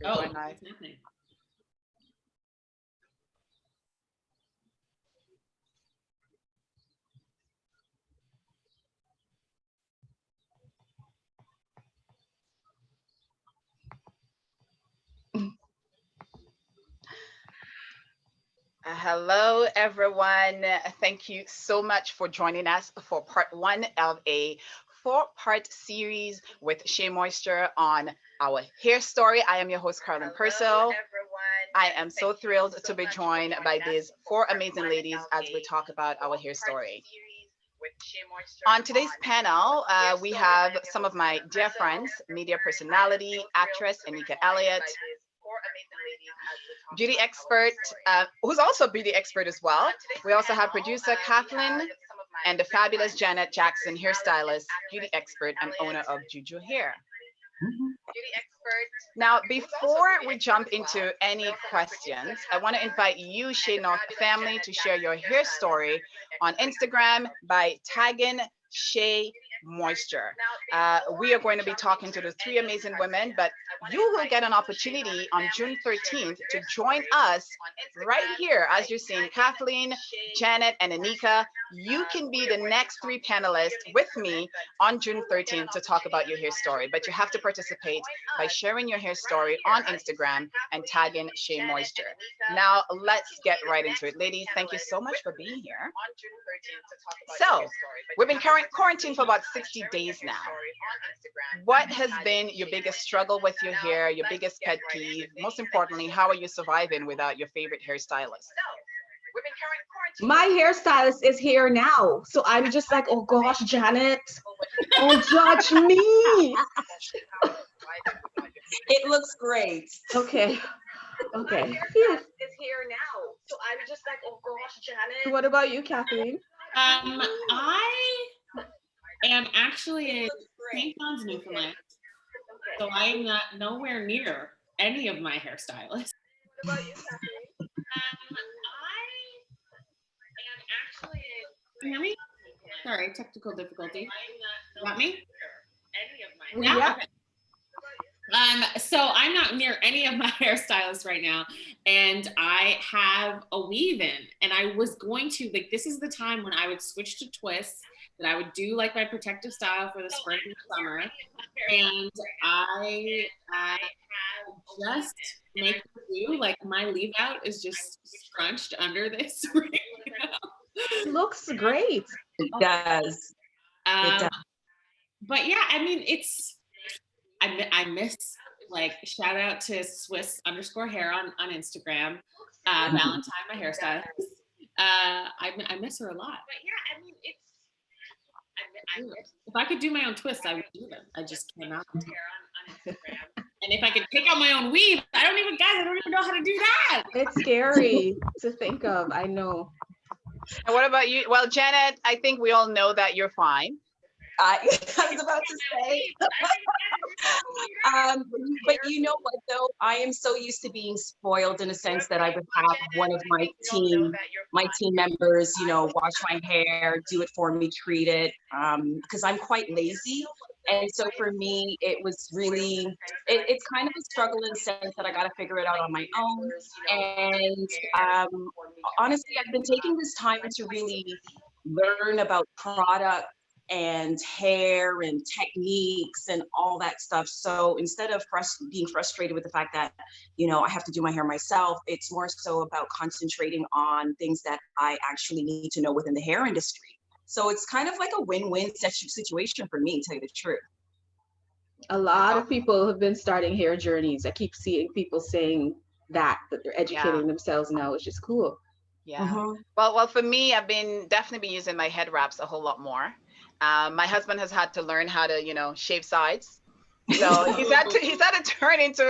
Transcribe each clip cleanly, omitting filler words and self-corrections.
Oh, what's happening? Hello, everyone. Thank you so much for joining us for part one of a four-part series with Shea Moisture on our hair story. I am your host, Karlyn Percil. I am so thrilled to be joined by these four amazing ladies as we talk about our hair story. On today's panel, we have some of my dear friends, media personality, actress Nneka Elliott, beauty expert, who's also a beauty expert as well. We also have producer Kathleen and the fabulous Janet Jackson, hairstylist, beauty expert, and owner of Juju Hair. Now, before we jump into any questions, I want to invite you, Shea North family, to share your hair story on Instagram by tagging Shea Moisture. We are going to be talking to the three amazing women, but you will get an opportunity on June 13th to join us right here. As you're seeing Kathleen, Janet, and Nneka, you can be the next three panelists with me on June 13th to talk about your hair story. But you have to participate by sharing your hair story on Instagram and tagging Shea Moisture. Now, let's get right into it. Ladies, thank you so much for being here. So, we've been quarantined for about 60 days now. What has been your biggest struggle with your hair, your biggest pet peeve? Most importantly, how are you surviving without your favorite hairstylist? My hairstylist is here now. So I'm just like, oh gosh, Janet, don't judge me. It looks great. Okay. Okay. My hairstylist is here now. So I'm just like, oh gosh, Janet. What about you, Kathleen? I am actually in St. John's, Newfoundland, so I am not nowhere near any of my hairstylists. What about you, Kathleen? I am actually in. Can you hear me? Sorry, technical difficulty. You got me? Yeah. Okay. So I'm not near any of my hairstylists right now, and I have a weave in, and I was going to, like, this is the time when I would switch to twists, that I would do like my protective style for the spring and summer, and I just make do, like, my leave out is just scrunched under this right now. It looks great. It does. It does. But yeah, I mean, I miss, like, shout out to Swiss_hair on Instagram, Valentine, my hairstylist. I miss her a lot. But yeah, I mean, if I could do my own twists, I would do them. I just cannot. And if I could pick out my own weave, I don't even know how to do that. It's scary to think of. I know. And what about you? Well, Janet, I think we all know that you're fine. I was about to say, but you know what though? I am so used to being spoiled in a sense that I would have one of my team members, you know, wash my hair, do it for me, treat it, because I'm quite lazy. And so for me, it was really, it's kind of a struggle in the sense that I got to figure it out on my own. And honestly, I've been taking this time to really learn about product and hair and techniques and all that stuff. So instead of being frustrated with the fact that, you know, I have to do my hair myself, it's more so about concentrating on things that I actually need to know within the hair industry. So it's kind of like a win-win situation for me, to tell you the truth. A lot of people have been starting hair journeys. I keep seeing people saying that they're educating themselves now, which is cool. Yeah. Well, for me, I've definitely been using my head wraps a whole lot more. My husband has had to learn how to, you know, shave sides. So he's had to turn into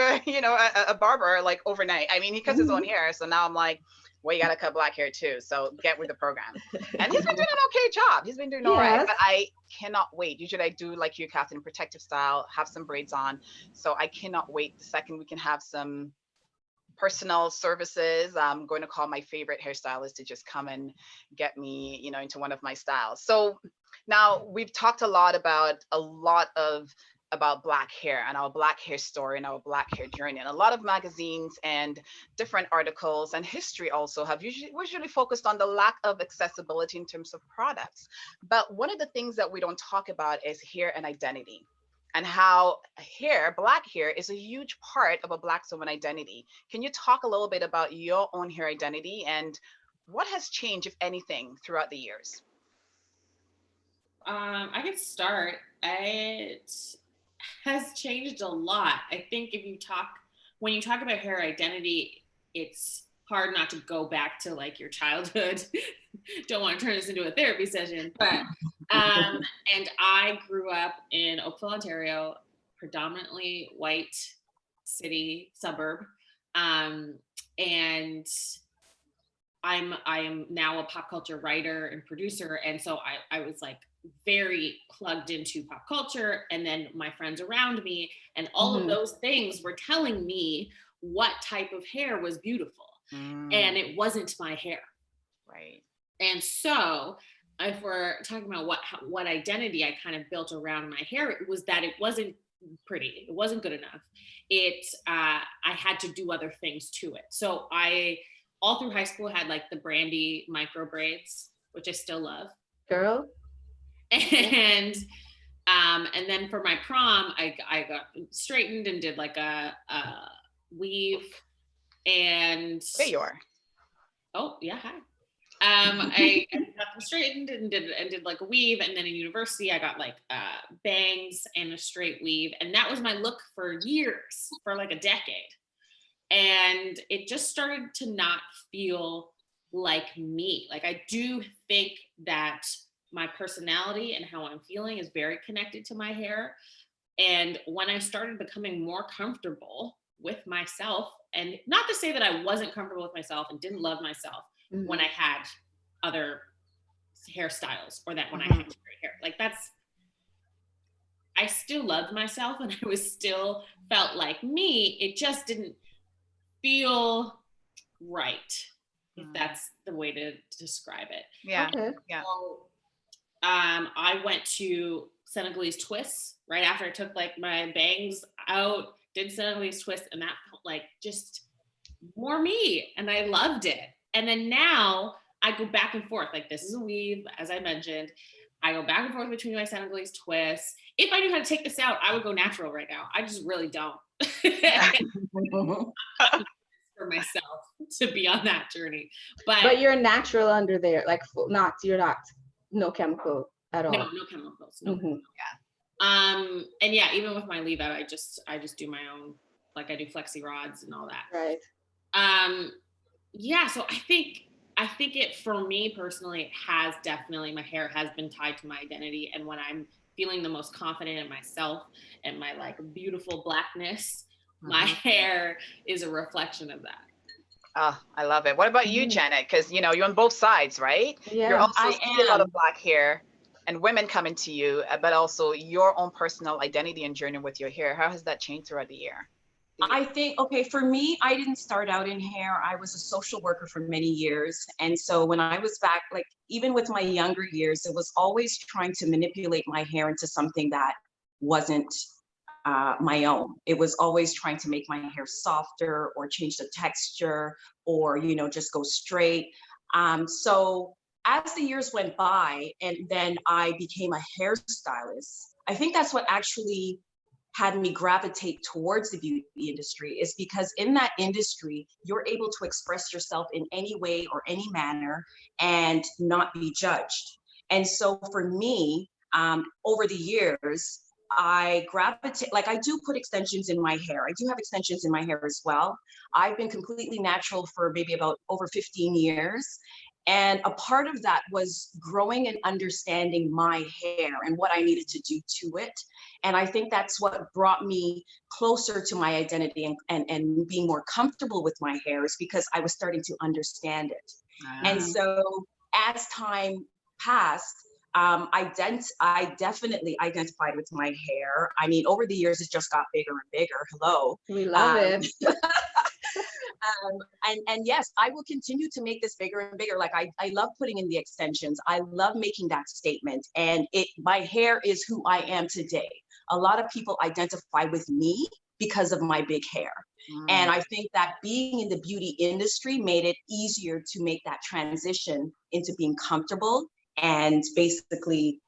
a barber like overnight. I mean, he cuts his own hair. So now I'm like, well, you got to cut black hair too. So get with the program. And he's been doing an okay job. He's been doing all right. But I cannot wait. Usually I do like you, Kathleen, protective style, have some braids on. So I cannot wait the second we can have some personal services. I'm going to call my favorite hairstylist to just come and get me, you know, into one of my styles. So now we've talked a lot about a lot of about Black hair and our Black hair story and our Black hair journey. And a lot of magazines and different articles and history also have usually focused on the lack of accessibility in terms of products. But one of the things that we don't talk about is hair and identity, and how hair, Black hair, is a huge part of a Black woman identity. Can you talk a little bit about your own hair identity and what has changed, if anything, throughout the years? I can start. It has changed a lot. I think when you talk about hair identity, it's hard not to go back to like your childhood. Don't want to turn this into a therapy session, but and I grew up in Oakville, Ontario, predominantly white city suburb, and I am now a pop culture writer and producer, and so I was like very plugged into pop culture, and then my friends around me and all of those things were telling me what type of hair was beautiful, and it wasn't my hair. Right. And so if we're talking about what identity I kind of built around my hair, it was that it wasn't pretty, it wasn't good enough. I had to do other things to it. So I all through high school had like the Brandy micro braids, which I still love. Girl. And then for my prom, I got straightened and did like a weave. And there you are. Oh yeah, hi. I got them straightened and did like a weave, and then in university I got like bangs and a straight weave, and that was my look for years, for like a decade. And it just started to not feel like me. Like I do think that my personality and how I'm feeling is very connected to my hair. And when I started becoming more comfortable with myself, and not to say that I wasn't comfortable with myself and didn't love myself when I had other hairstyles, or that when I had straight hair, like I still loved myself and I was still felt like me. It just didn't feel right, if that's the way to describe it. Yeah. Okay. Yeah. So, I went to Senegalese twists right after I took like my bangs out, did Senegalese twists, and that felt like just more me, and I loved it. And then now I go back and forth. Like this is a weave, as I mentioned. I go back and forth between my Senegalese twists. If I knew how to take this out, I would go natural right now. I just really don't. For myself to be on that journey, but you're natural under there, like you're not no chemical at all. No chemicals. No. Yeah. And yeah, even with my leave out, I just do my own, like I do flexi rods and all that. Right. Yeah. So I think it, for me personally, it has definitely, my hair has been tied to my identity. And when I'm feeling the most confident in myself and my like beautiful Blackness, my hair is a reflection of that. Oh, I love it. What about you, Janet? Because you're on both sides, right? Yeah, you're also seeing a lot of Black hair and women coming to you, but also your own personal identity and journey with your hair. How has that changed throughout the year? I think, okay, for me, I didn't start out in hair. I was a social worker for many years. And so when I was back, like even with my younger years, it was always trying to manipulate my hair into something that wasn't my own. It was always trying to make my hair softer or change the texture, or, just go straight. So as the years went by, and then I became a hairstylist, I think that's what actually had me gravitate towards the beauty industry, is because in that industry, you're able to express yourself in any way or any manner and not be judged. And so for me, over the years, I gravitate, like I do put extensions in my hair. I do have extensions in my hair as well. I've been completely natural for maybe about over 15 years. And a part of that was growing and understanding my hair and what I needed to do to it. And I think that's what brought me closer to my identity and being more comfortable with my hair, is because I was starting to understand it. And so as time passed, I definitely identified with my hair. I mean, over the years, it just got bigger and bigger. Hello. We love it. And yes, I will continue to make this bigger and bigger. Like I love putting in the extensions. I love making that statement. And my hair is who I am today. a lot of people identify with me because of my big hair. And I think that being in the beauty industry made it easier to make that transition into being comfortable and basically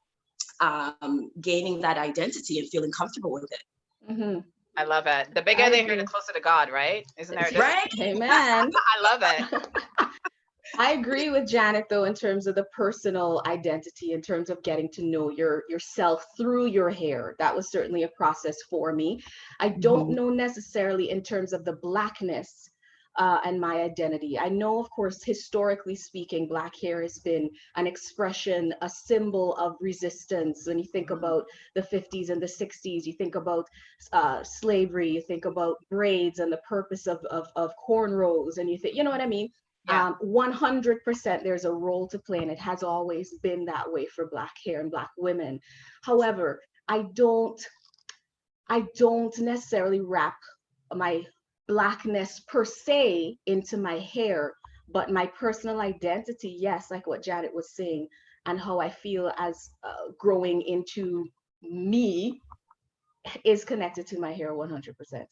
gaining that identity and feeling comfortable with it. I love it. The bigger the hair, the closer to God, right? Isn't there? Right? Amen. I love it. I agree with Janet, though, in terms of the personal identity, in terms of getting to know yourself through your hair. That was certainly a process for me. I don't know necessarily in terms of the Blackness and my identity. I know, of course, historically speaking, Black hair has been an expression, a symbol of resistance. When you think about the 50s and the 60s, you think about slavery, you think about braids and the purpose of cornrows, and you think, you know what I mean? Yeah. 100% there's a role to play, and it has always been that way for Black hair and Black women. However, I don't necessarily wrap my Blackness per se into my hair, but my personal identity, yes, like what Janet was saying, and how I feel as growing into me is connected to my hair 100%.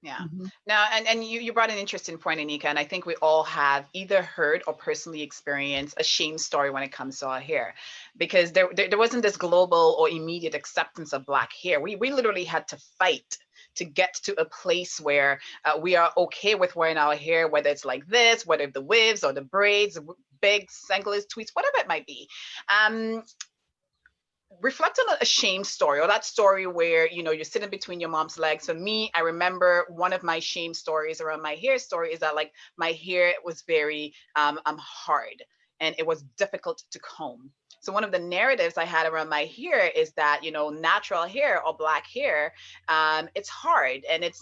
Yeah. Now, and you brought an interesting point, Nneka, and I think we all have either heard or personally experienced a shame story when it comes to our hair, because there wasn't this global or immediate acceptance of Black hair. We literally had to fight to get to a place where we are okay with wearing our hair, whether it's like this, whether the waves or the braids, big, anglers, tweets, whatever it might be. Reflect on a shame story, or that story where, you know, you're sitting between your mom's legs. For me, I remember one of my shame stories around my hair story is that, like, my hair was very hard and it was difficult to comb. So one of the narratives I had around my hair is that, you know, natural hair or Black hair, it's hard, and it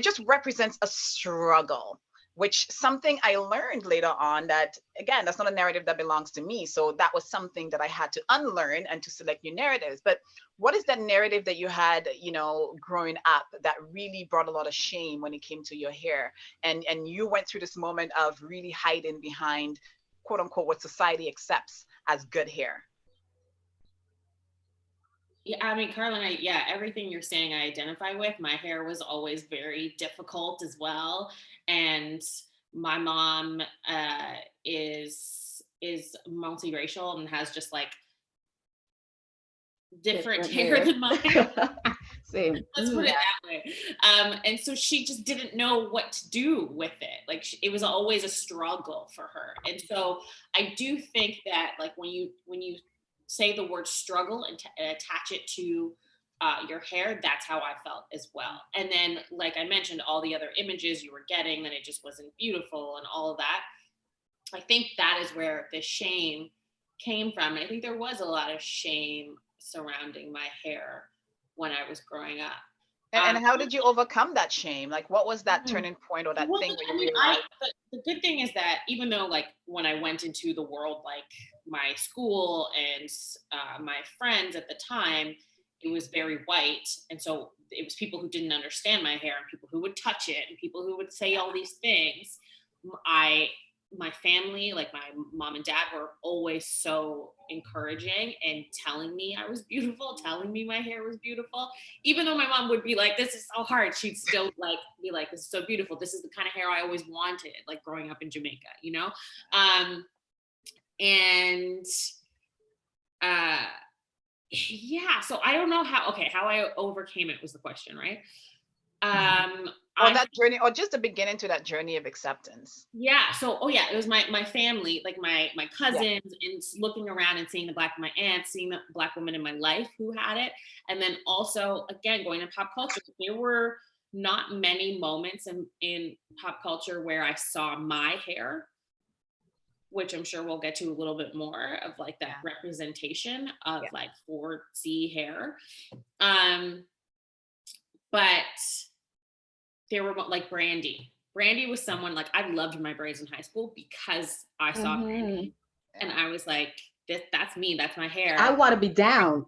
just represents a struggle, which something I learned later on that, again, that's not a narrative that belongs to me. So that was something that I had to unlearn and to select new narratives. But what is that narrative that you had, you know, growing up that really brought a lot of shame when it came to your hair? And you went through this moment of really hiding behind, quote unquote, what society accepts as good hair. Yeah, I mean, Karlyn, everything you're saying I identify with. My hair was always very difficult as well. And my mom is multiracial and has just like different hair than mine. Same. Let's put it that way. And so she just didn't know what to do with it. Like, it was always a struggle for her. And so I do think that, like, when you say the word struggle and attach it to your hair, that's how I felt as well. And then, like I mentioned, all the other images you were getting, that it just wasn't beautiful and all of that. I think that is where the shame came from. And I think there was a lot of shame surrounding my hair when I was growing up. And how did you overcome that shame? Like, what was that turning point or that thing where you realized? The good thing is that even though, like, when I went into the world, like my school and my friends at the time, it was very white. And so it was people who didn't understand my hair and people who would touch it and people who would say all these things. My family, like my mom and dad, were always so encouraging and telling me I was beautiful, telling me my hair was beautiful. Even though my mom would be like, this is so hard, she'd still like be like, this is so beautiful. This is the kind of hair I always wanted, like growing up in Jamaica, you know? Yeah, so I don't know how I overcame it was the question, right? Or that journey, or just the beginning to that journey of acceptance. Yeah. So, it was my family, like my cousins, and looking around and seeing my aunts, seeing the Black women in my life who had it. And then also, again, going to pop culture, there were not many moments in pop culture where I saw my hair, which I'm sure we'll get to a little bit more of, like, that representation of like 4C hair. But there were, like, Brandy was someone, like, I loved my braids in high school because I saw Brandy, and I was like, that's me, that's my hair. I want to be down.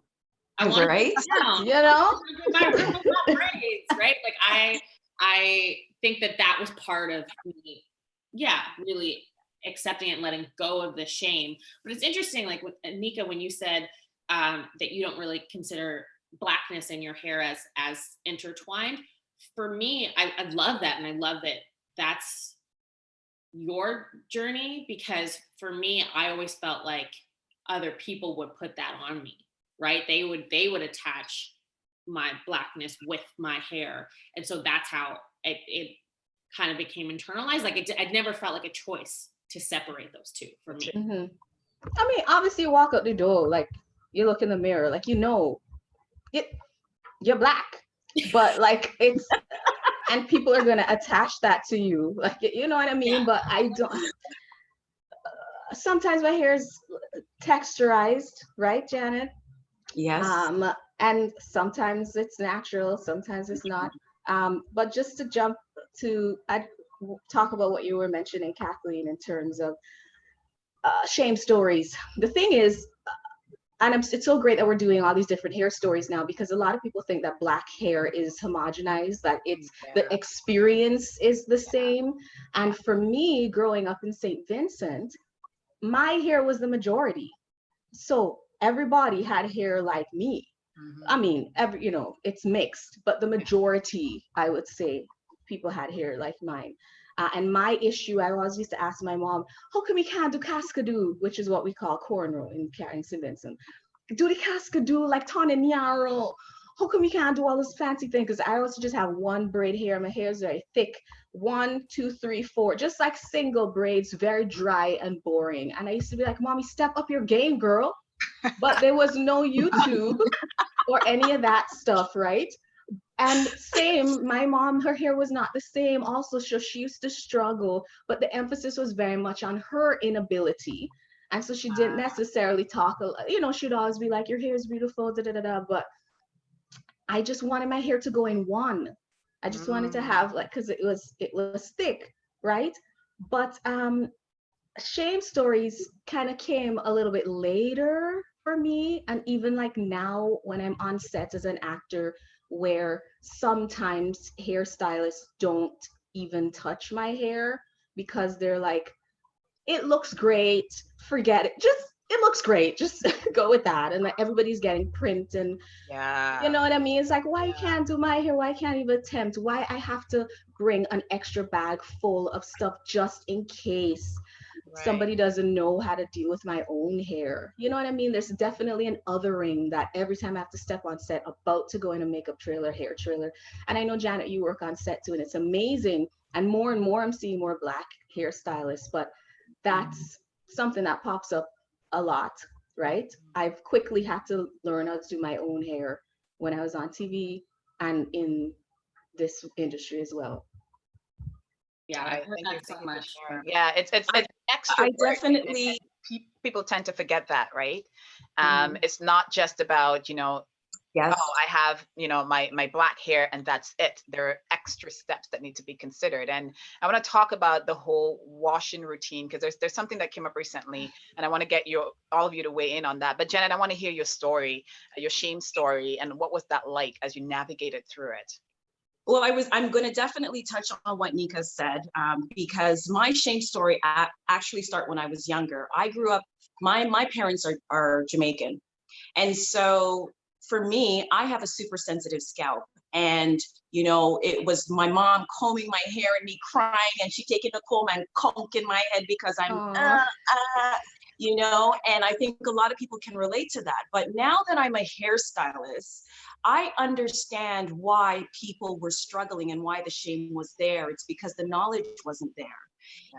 I want to be down. You know? My room without braids, right? Like, I think that was part of me, really accepting it and letting go of the shame. But it's interesting, like, with Nneka, when you said that you don't really consider blackness in your hair as intertwined. For me, I love that, and I love that that's your journey, because for me, I always felt like other people would put that on me, right? They would attach my blackness with my hair, and so that's how it kind of became internalized. Like I'd never felt like a choice to separate those two for me. Mm-hmm. I mean, obviously, you walk out the door, like you look in the mirror, like you're black, but like it's and people are gonna attach that to you, like you know what I mean. But I don't. Sometimes my hair is texturized, right, Janet? Yes. And sometimes it's natural, sometimes it's not. But just to jump to, I'd talk about what you were mentioning, Kathleen, in terms of shame stories. The thing is, and it's so great that we're doing all these different hair stories now, because a lot of people think that black hair is homogenized, that it's the experience is the same. And for me, growing up in St. Vincent, my hair was the majority. So everybody had hair like me. I mean, it's mixed, but the majority, I would say, people had hair like mine. And my issue, I always used to ask my mom, how come you can't do cascadoo, which is what we call cornrow in St. Vincent? Do the cascadoo like Tony Niaro? How come you can't do all this fancy thing? Because I also just have one braid hair. My hair is very thick. 1, 2, 3, 4, just like single braids, very dry and boring. And I used to be like, Mommy, step up your game, girl. But there was no YouTube or any of that stuff, right? And same, my mom, her hair was not the same also, so she used to struggle, but the emphasis was very much on her inability. And so she didn't necessarily talk, she'd always be like, your hair is beautiful, da da da da. But I just wanted my hair to go in one. I just wanted to have because it was thick, right? But shame stories kind of came a little bit later for me. And even like now when I'm on set as an actor, where sometimes hairstylists don't even touch my hair because they're like, it looks great, forget it, it looks great, just go with that. And like everybody's getting print, and you know what I mean? It's like, why you can't do my hair? Why can't even attempt? Why I have to bring an extra bag full of stuff just in case somebody doesn't know how to deal with my own hair? You know what I mean? There's definitely an othering that every time I have to step on set, about to go in a makeup trailer, hair trailer. And I know, Janet, you work on set too, and it's amazing. And more I'm seeing more black hairstylists, but that's something that pops up a lot, right? I've quickly had to learn how to do my own hair when I was on TV and in this industry as well. Yeah, I heard that so much. Yeah, it's extra. I definitely. People tend to forget that, right? It's not just about, Yes. Oh, I have, my black hair and that's it. There are extra steps that need to be considered. And I want to talk about the whole washing routine, because there's something that came up recently, and I want to get all of you to weigh in on that. But Janet, I want to hear your story, your shame story, and what was that like as you navigated through it? Well, I'm going to definitely touch on what Nneka said, because my shame story actually started when I was younger. I grew up, my parents are Jamaican. And so for me, I have a super sensitive scalp. And, it was my mom combing my hair and me crying, and she taking the comb and conking my head because I'm, and I think a lot of people can relate to that. But now that I'm a hairstylist, I understand why people were struggling and why the shame was there. It's because the knowledge wasn't there.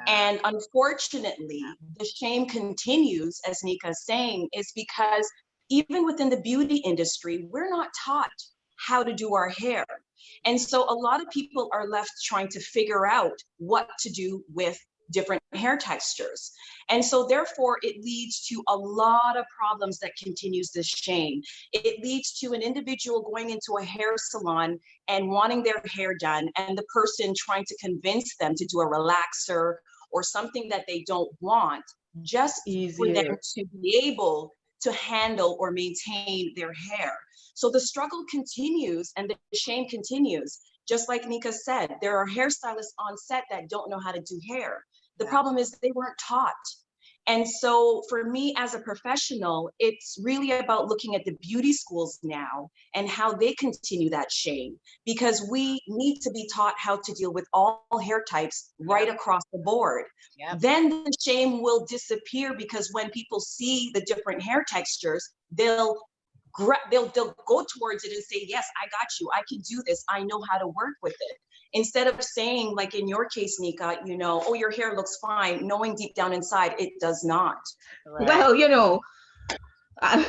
And unfortunately, the shame continues, as Nneka is saying, is because even within the beauty industry, we're not taught how to do our hair. And so a lot of people are left trying to figure out what to do with different hair textures. And so therefore it leads to a lot of problems that continues this shame. It leads to an individual going into a hair salon and wanting their hair done, and the person trying to convince them to do a relaxer or something that they don't want, just for them to be able to handle or maintain their hair. So the struggle continues and the shame continues. Just like Nneka said, there are hairstylists on set that don't know how to do hair. The problem is they weren't taught. And so for me as a professional, it's really about looking at the beauty schools now and how they continue that shame, because we need to be taught how to deal with all hair types right across the board. Then the shame will disappear, because when people see the different hair textures, they'll go towards it and say, yes, I got you. I can do this. I know how to work with it. Instead of saying, like in your case, Nneka, you know, oh, your hair looks fine, knowing deep down inside, it does not. Right. Well, you know, but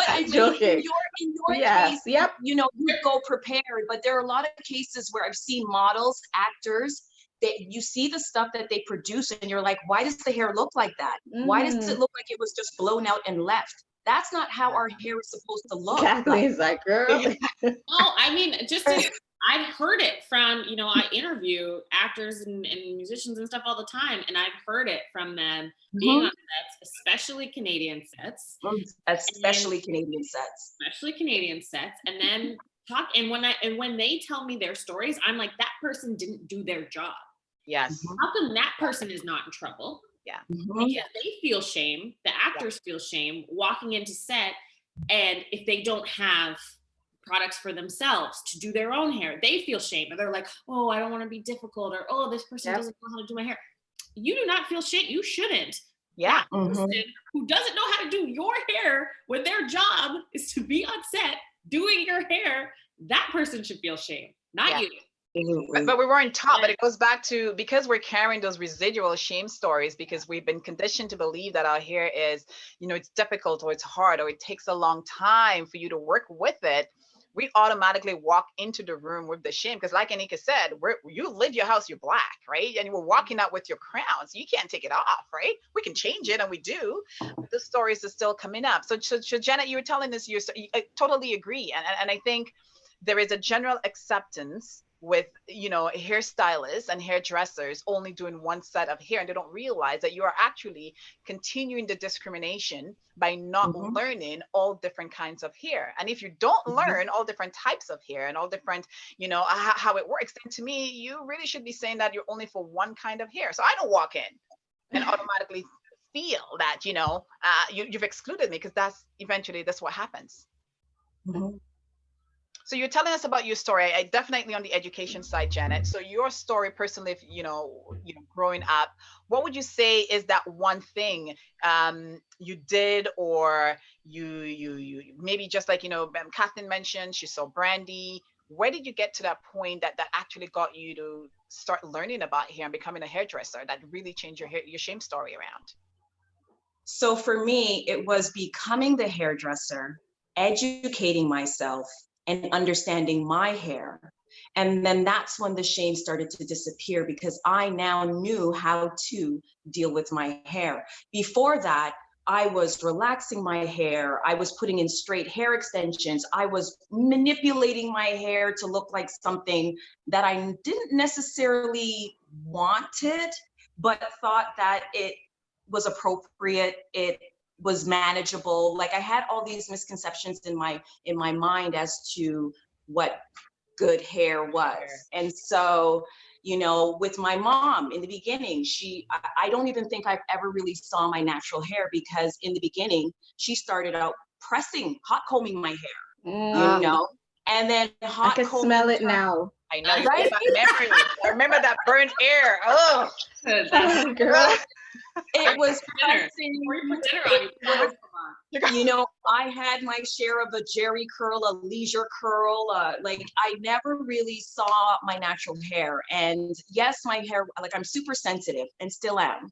I'm joking. In your case, you know, you go prepared, but there are a lot of cases where I've seen models, actors, that you see the stuff that they produce and you're like, why does the hair look like that? Why does it look like it was just blown out and left? That's not how our hair is supposed to look. Kathleen's like, girl. Well, I mean, I've heard it from, you know, I interview actors and musicians and stuff all the time, and I've heard it from them being on sets, especially Canadian sets. Especially Canadian sets. And then when they tell me their stories, I'm like, that person didn't do their job. Yes. How come that person is not in trouble? Yeah. Because they feel shame, the actors feel shame walking into set, and if they don't have products for themselves to do their own hair, they feel shame, or they're like, oh, I don't want to be difficult, or oh, this person doesn't know how to do my hair. You do not feel shame. You shouldn't. Yeah. That person who doesn't know how to do your hair when their job is to be on set doing your hair, that person should feel shame, not you. But we weren't taught, but it goes back to, because we're carrying those residual shame stories, because we've been conditioned to believe that our hair is, you know, it's difficult, or it's hard, or it takes a long time for you to work with it. We automatically walk into the room with the shame, because like Nneka said, you live your house, you're black, right? And we're walking out with your crown, so you can't take it off, right? We can change it, and we do. The stories are still coming up. So Janet, you were telling us, I totally agree. And I think there is a general acceptance with, you know, hairstylists and hairdressers only doing one set of hair, and they don't realize that you are actually continuing the discrimination by not learning all different kinds of hair. And if you don't learn all different types of hair and all different, you know, how it works, then to me, you really should be saying that you're only for one kind of hair. So I don't walk in and automatically feel that, you know, you've excluded me, because that's what happens. So you're telling us about your story. I definitely on the education side, Janet. So your story personally, you know, growing up, what would you say is that one thing you did, or you maybe, just like, you know, Kathleen mentioned, she saw Brandy. Where did you get to that point that actually got you to start learning about hair and becoming a hairdresser, that really changed your shame story around? So for me, it was becoming the hairdresser, educating myself, and understanding my hair. And then that's when the shame started to disappear, because I now knew how to deal with my hair. Before that, I was relaxing my hair. I was putting in straight hair extensions. I was manipulating my hair to look like something that I didn't necessarily wanted, but thought that it was appropriate. It was manageable. Like, I had all these misconceptions in my mind as to what good hair was. And so, you know, with my mom in the beginning, I don't even think I've ever really saw my natural hair, because in the beginning, she started out hot combing my hair, you know, and then I can smell it now. I know, right? I remember that burnt air. Oh, girl. It was pressing. You know, I had my share of a Jerry curl, a leisure curl. Like, I never really saw my natural hair. And yes, my hair, like, I'm super sensitive and still am.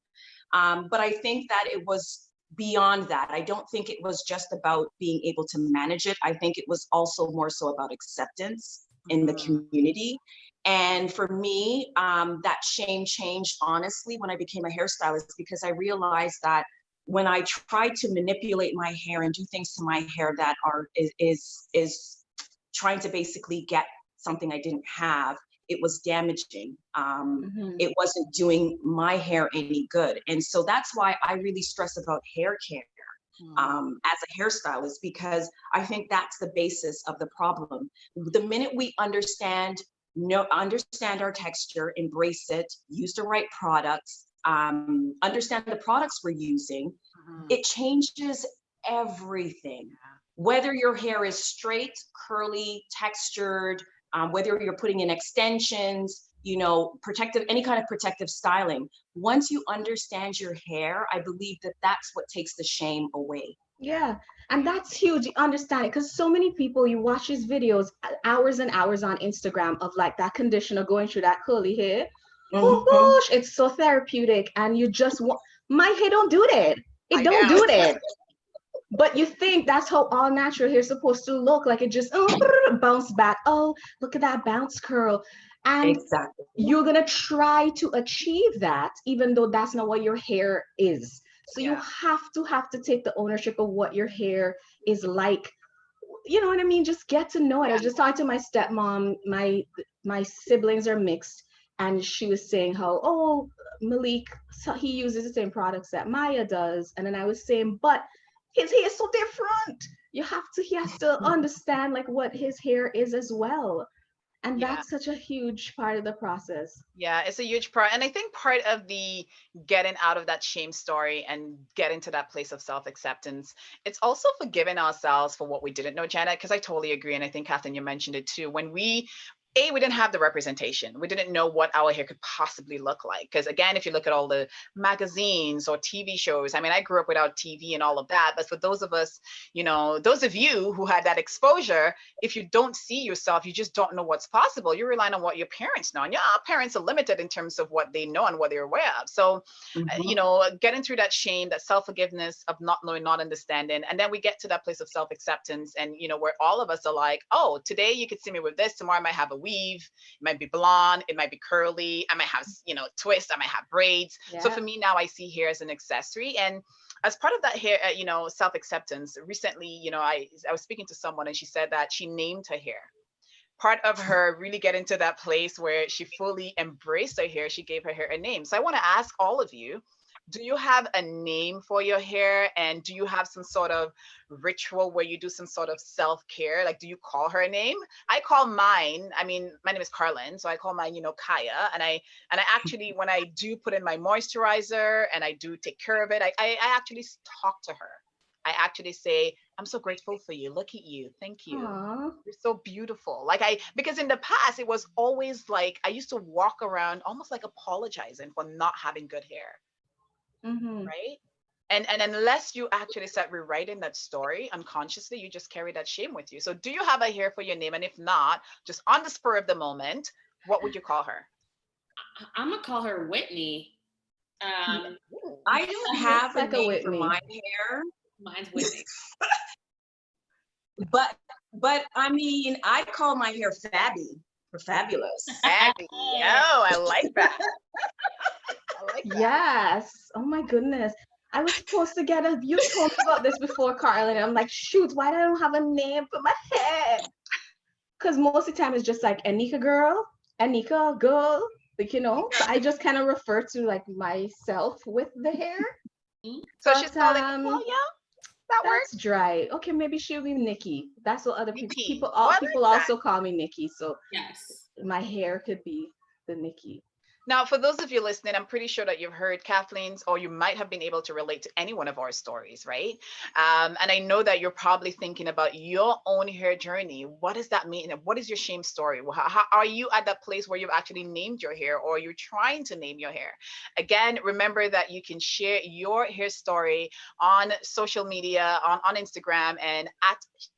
But I think that it was beyond that. I don't think it was just about being able to manage it. I think it was also more so about acceptance in the community. And for me, that shame changed, honestly, when I became a hairstylist, because I realized that when I tried to manipulate my hair and do things to my hair that is trying to basically get something I didn't have, it was damaging. It wasn't doing my hair any good. And so that's why I really stress about hair care as a hairstylist, because I think that's the basis of the problem. The minute we understand our texture, embrace it, use the right products, understand the products we're using, it changes everything. Whether your hair is straight, curly, textured, whether you're putting in extensions, you know, protective, any kind of protective styling. Once you understand your hair, I believe that that's what takes the shame away. Yeah, and that's huge. You understand it because so many people, you watch these videos hours and hours on Instagram of like that conditioner going through that curly hair. Oh gosh, it's so therapeutic, and you just want, my hair don't do that. It don't do that. But you think that's how all natural hair is supposed to look, like it just bounce back. Oh, look at that bounce curl. And exactly, you're gonna try to achieve that, even though that's not what your hair is. So you have to take the ownership of what your hair is like. You know what I mean? Just get to know it. I was just talking to my stepmom. My siblings are mixed, and she was saying how, oh, Malik, so he uses the same products that Maya does, and then I was saying, but his hair is so different. He has to understand like what his hair is as well. And that's such a huge part of the process. Yeah, it's a huge part. And I think part of the getting out of that shame story and getting to that place of self-acceptance, it's also forgiving ourselves for what we didn't know, Janet, because I totally agree. And I think, Kathleen, you mentioned it too. When we didn't have the representation. We didn't know what our hair could possibly look like. Because again, if you look at all the magazines or TV shows, I mean, I grew up without TV and all of that. But for those of us, you know, those of you who had that exposure, if you don't see yourself, you just don't know what's possible. You're relying on what your parents know. And yeah, our parents are limited in terms of what they know and what they're aware of. So, you know, getting through that shame, that self-forgiveness of not knowing, not understanding. And then we get to that place of self-acceptance. And, you know, where all of us are like, oh, today you could see me with this. Tomorrow I might have a weave, it might be blonde, it might be curly, I might have, you know, twist, I might have braids. So for me now, I see hair as an accessory. And as part of that hair, you know, self-acceptance, recently, you know, I was speaking to someone and she said that she named her hair. Part of her really getting to that place where she fully embraced her hair, she gave her hair a name. So I want to ask all of you, do you have a name for your hair? And do you have some sort of ritual where you do some sort of self-care? Like, do you call her a name? I call mine, I mean, my name is Karlyn, so I call mine, you know, Kaya. And I actually, when I do put in my moisturizer and I do take care of it, I actually talk to her. I actually say, I'm so grateful for you. Look at you. Thank you. Aww. You're so beautiful. Like because in the past, it was always like, I used to walk around almost like apologizing for not having good hair. Right? And unless you actually start rewriting that story unconsciously, you just carry that shame with you. So do you have a hair for your name? And if not, just on the spur of the moment, what would you call her? I'm gonna call her Whitney. I don't have like a name for my hair. Mine's Whitney. but I mean, I call my hair Fabby or Fabulous. Fabby. Oh, I like that. I like that. Yes. Oh my goodness. I was supposed to get you told me about this before, Karlyn, and I'm like, shoot, why do I don't have a name for my hair? Because most of the time it's just like Nneka girl, Nneka girl, like, you know, so I just kind of refer to like myself with the hair. So she's calling, oh yeah, that works. Dry. Okay, maybe she'll be Nikki. That's what other people also call me Nikki. So yes, my hair could be the Nikki. Now, for those of you listening, I'm pretty sure that you've heard Kathleen's, or you might have been able to relate to any one of our stories, right? And I know that you're probably thinking about your own hair journey. What does that mean? What is your shame story? How are you at that place where you've actually named your hair, or you're trying to name your hair? Again, remember that you can share your hair story on social media, on Instagram, and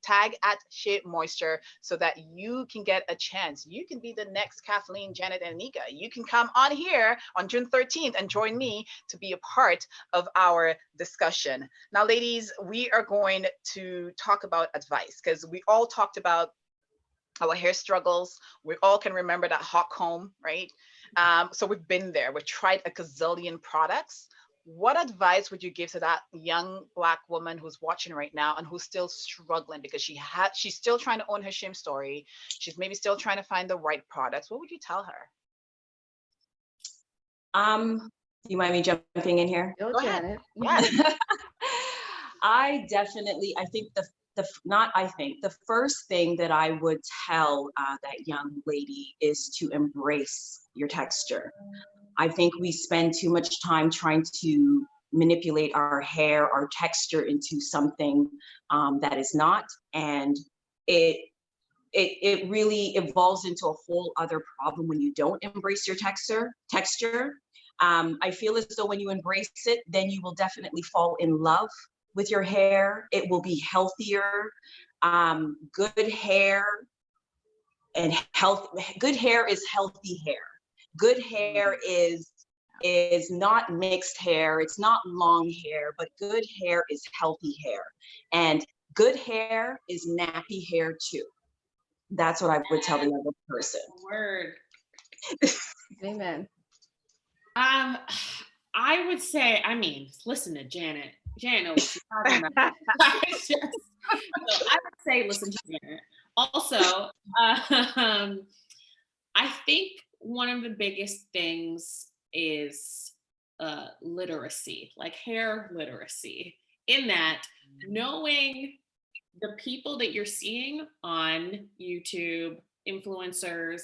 tag at Shea Moisture, so that you can get a chance. You can be the next Kathleen, Janet, and Nneka. You can come on here on June 13th and join me to be a part of our discussion. Now, ladies, we are going to talk about advice, because we all talked about our hair struggles. We all can remember that hot comb, right? So we've been there. We've tried a gazillion products. What advice would you give to that young Black woman who's watching right now and who's still struggling because she's still trying to own her shame story? She's maybe still trying to find the right products. What would you tell her? Do you mind me jumping in here? Go ahead. Yes. I think the first thing that I would tell that young lady is to embrace your texture. I think we spend too much time trying to manipulate our hair, our texture into something that is not, and it really evolves into a whole other problem when you don't embrace your texture. I feel as though when you embrace it, then you will definitely fall in love with your hair. It will be healthier. Good hair and good hair is healthy hair. Good hair is not mixed hair, it's not long hair, but good hair is healthy hair. And good hair is nappy hair too. That's what I would tell the other person. Word. Amen. I would say, I mean, listen to Janet. Janet knows what she's talking about. So I would say, listen to Janet. Also, I think one of the biggest things is literacy, like hair literacy, in that knowing the people that you're seeing on YouTube, influencers,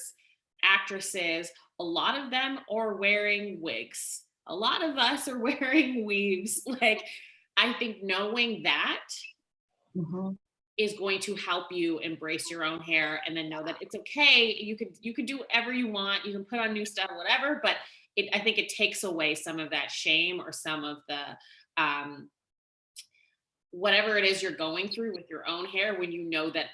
actresses, a lot of them are wearing wigs. A lot of us are wearing weaves. Like, I think knowing that is going to help you embrace your own hair, and then know that it's okay. You could do whatever you want. You can put on new stuff, whatever. But I think it takes away some of that shame or some of the whatever it is you're going through with your own hair, when you know that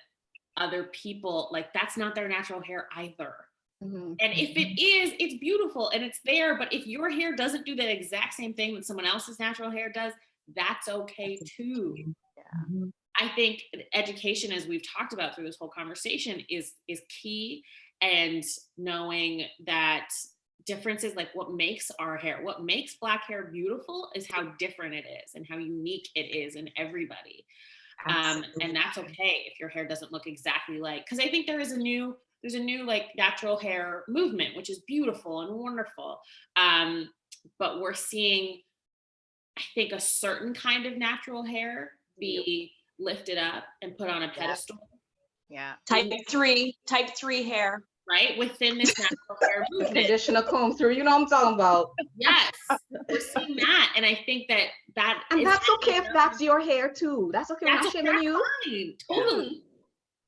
other people, like, that's not their natural hair either. And if it is, it's beautiful and it's there. But if your hair doesn't do the exact same thing that someone else's natural hair does, that's okay too. Yeah. I think education, as we've talked about through this whole conversation, is key. And knowing that differences, like what makes our hair, what makes Black hair beautiful, is how different it is and how unique it is in everybody. And that's okay if your hair doesn't look exactly like, because I think there's a new like natural hair movement, which is beautiful and wonderful. But we're seeing, I think, a certain kind of natural hair be lifted up and put on a pedestal. Yeah. Type 3 hair. Right? Within this natural hair movement. Traditional comb through, you know what I'm talking about. Yes, we're seeing that. And I think that and that's okay if that's your hair too. That's okay. We're not shaming you. Fine. Totally.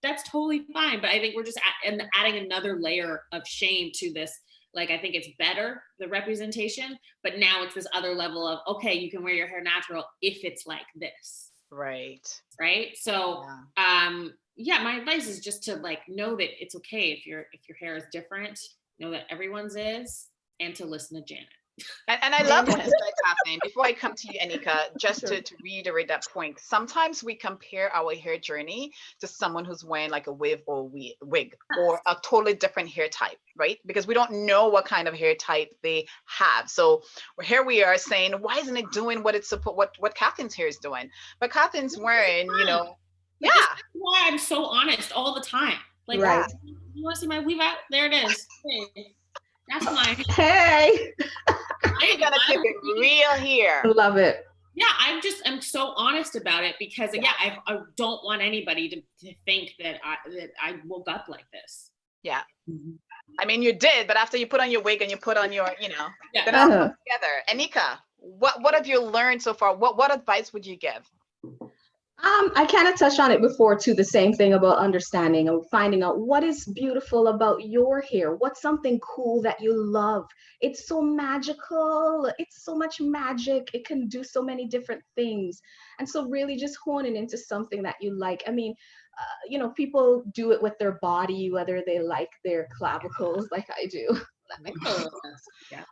That's totally fine. But I think we're just adding another layer of shame to this. Like, I think it's better, the representation, but now it's this other level of, okay, you can wear your hair natural if it's like this. Right. Right. So, my advice is just to, like, know that it's okay if your hair is different, know that everyone's is, and to listen to Janet. And I love what you said, Kathleen. Before I come to you, Nneka, just to reiterate that point, sometimes we compare our hair journey to someone who's wearing like a wig or a totally different hair type, right? Because we don't know what kind of hair type they have. So here we are saying, why isn't it doing what it's supposed, what Kathleen's hair is doing? But Kathleen's wearing, This is why I'm so honest all the time. Like, you want to see my weave out? There it is. Hey, that's mine. Hey. I'm gonna keep it real here. Love it. Yeah, I'm so honest about it because I don't want anybody to think that I woke up like this. Yeah. I mean, you did, but after you put on your wig and you put on your, then all together. Nneka, what have you learned so far? What advice would you give? I kind of touched on it before too, the same thing about understanding and finding out what is beautiful about your hair. What's something cool that you love? It's so magical. It's so much magic. It can do so many different things. And so really just honing into something that you like. I mean, people do it with their body, whether they like their clavicles like I do.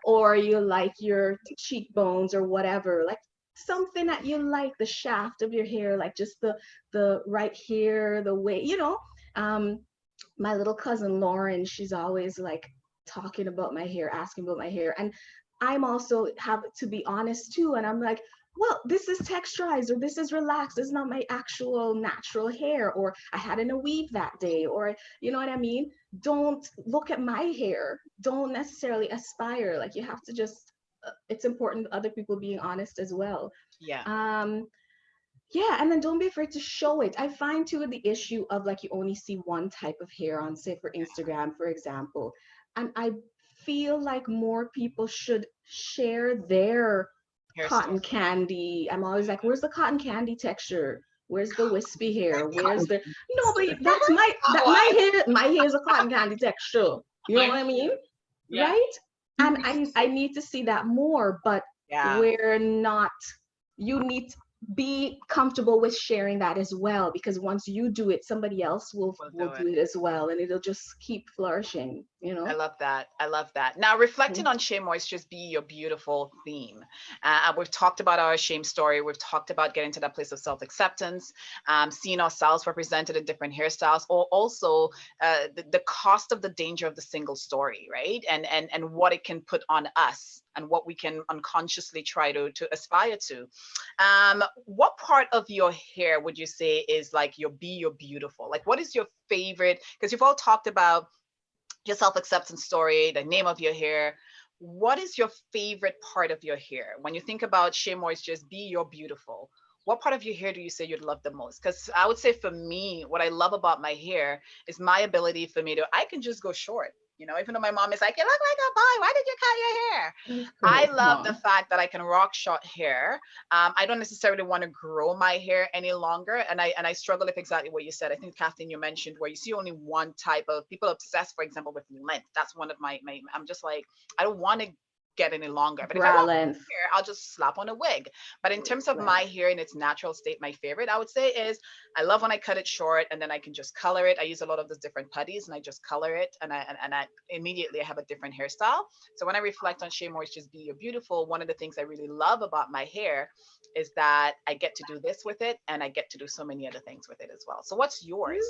Or you like your cheekbones or whatever. Like, something that you like, the shaft of your hair, like just the right here, the way, my little cousin Lauren, she's always like talking about my hair, asking about my hair. And I'm also have to be honest too. And I'm like, well, this is texturized, or this is relaxed. This is not my actual natural hair, or I had in a weave that day, or you know what I mean? Don't look at my hair. Don't necessarily aspire. Like, you have to just, it's important other people being honest as well. And then don't be afraid to show it. I find too the issue of, like, you only see one type of hair on, say, for Instagram, for example, and I feel like more people should share their Hair cotton story. candy. I'm always like, where's the cotton candy texture? Where's the wispy hair? Where's the no, but that's my hair is a cotton candy texture. You know what I mean? Yeah. Right? And I need to see that more, but Yeah. we're not. You need to be comfortable with sharing that as well, because once you do it, somebody else will do it as well, and it'll just keep flourishing, you know. I love that. I love that. Now, reflecting on Shea Moisture's Be Your Beautiful theme, we've talked about our shame story. We've talked about getting to that place of self-acceptance, seeing ourselves represented in different hairstyles, or also the cost of the danger of the single story, right? And what it can put on us, and what we can unconsciously try to aspire to. What part of your hair would you say is like your Be Your Beautiful? Like, what is your favorite? Because you've all talked about your self-acceptance story, the name of your hair. What is your favorite part of your hair? When you think about Shea Moisture's Be Your Beautiful, what part of your hair do you say you'd love the most? Because I would say for me, what I love about my hair is my ability for me to, I can just go short. You know, even though my mom is like, you look like a boy, why did you cut your hair? I love the fact that I can rock short hair. I don't necessarily want to grow my hair any longer. And I struggle with exactly what you said. I think, Kathleen, you mentioned where you see only one type of people obsessed, for example, with length. That's one of my I'm just like, I don't want to get any longer. But if I want hair, I'll just slap on a wig. But in terms of my hair in its natural state, my favorite, I would say, is I love when I cut it short and then I can just color it. I use a lot of those different putties and I just color it, and I immediately have a different hairstyle. So when I reflect on Shea Moisture's Be Your Beautiful, one of the things I really love about my hair is that I get to do this with it, and I get to do so many other things with it as well. So what's yours?